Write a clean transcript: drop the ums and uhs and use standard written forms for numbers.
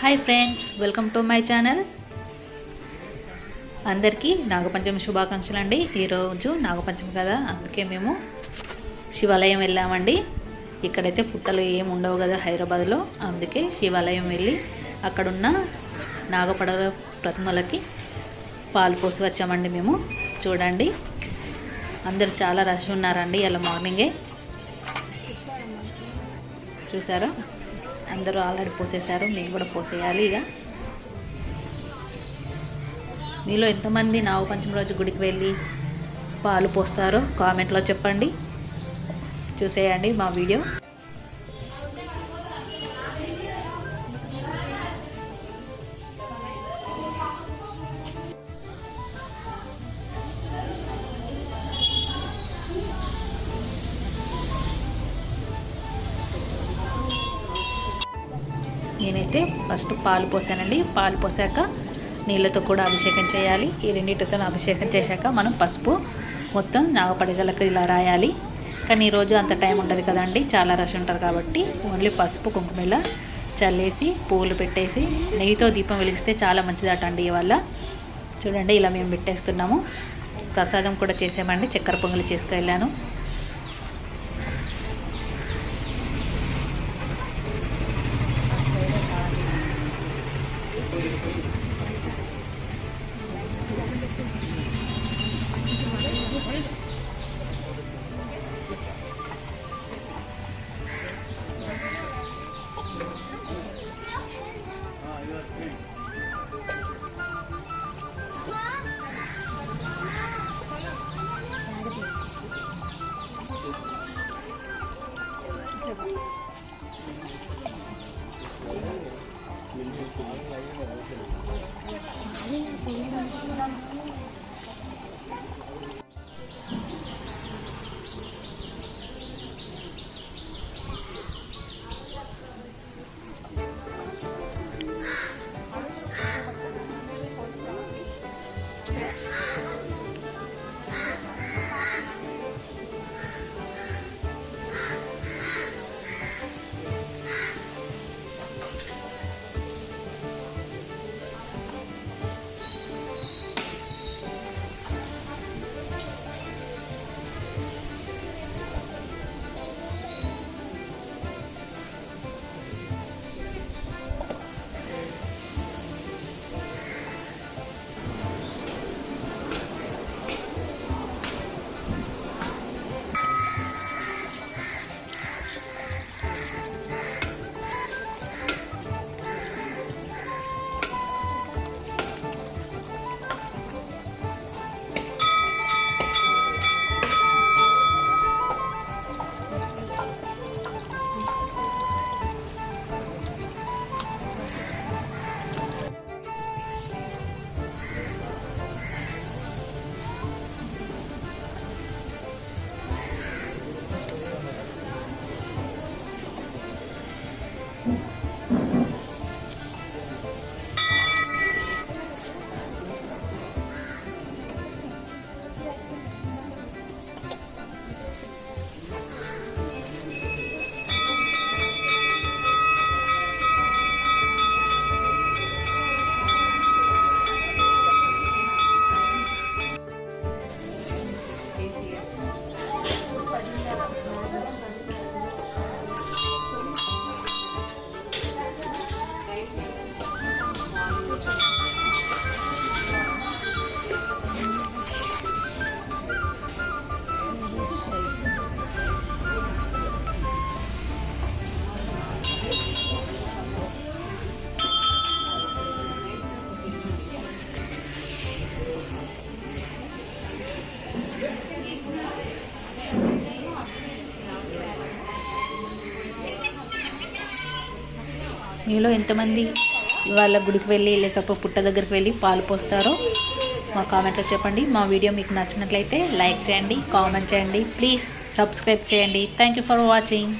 Hi friends, welcome to my channel. అందరికీ నాగపంచమి శుభాకాంక్షలు అండి. ఈరోజు నాగపంచమి కదా, అందుకే మేము శివాలయం వెళ్ళామండి. ఇక్కడైతే పుట్టలు ఏమి ఉండవు కదా హైదరాబాద్లో, అందుకే శివాలయం వెళ్ళి అక్కడున్న నాగపడగ ప్రతిమలకి పాలు పోసి వచ్చామండి. మేము చూడండి, అందరు చాలా రష్ ఉన్నారండి. ఇలా మార్నింగే చూసారా, అందరూ ఆల్రెడీ పోసేశారు, మేము కూడా పోసేయాలి. ఇక మీలో ఎంతమంది నాగపంచమి రోజు గుడికి వెళ్ళి పాలు పోస్తారో కామెంట్లో చెప్పండి. చూసేయండి మా వీడియో. నేనైతే ఫస్ట్ పాలు పోసానండి. పాలు పోసాక నీళ్ళతో కూడా అభిషేకం చేయాలి. ఈ రెండింటితో అభిషేకం చేశాక మనం పసుపు మొత్తం నాగపడగలకు ఇలా రాయాలి. కానీ ఈరోజు అంత టైం ఉండదు కదండి, చాలా రష్ ఉంటారు కాబట్టి ఓన్లీ పసుపు కుంకుమ ఇలా చల్లేసి పువ్వులు పెట్టేసి నెయ్యితో దీపం వెలిగిస్తే చాలా మంచిదట అండి. ఇవాళ చూడండి, ఇలా మేము పెట్టేస్తున్నాము. ప్రసాదం కూడా చేసామండి, చక్కెర పొంగలి చేసుకెళ్ళాను. మీలో ఎంతమంది ఇవాళ గుడికి వెళ్ళి లేకపోతే పుట్ట దగ్గరికి వెళ్ళి పాలు పోస్తారో మా కామెంట్లో చెప్పండి. మా వీడియో మీకు నచ్చినట్లయితే లైక్ చేయండి, కామెంట్ చేయండి, ప్లీజ్ సబ్స్క్రైబ్ చేయండి. Thank you for watching.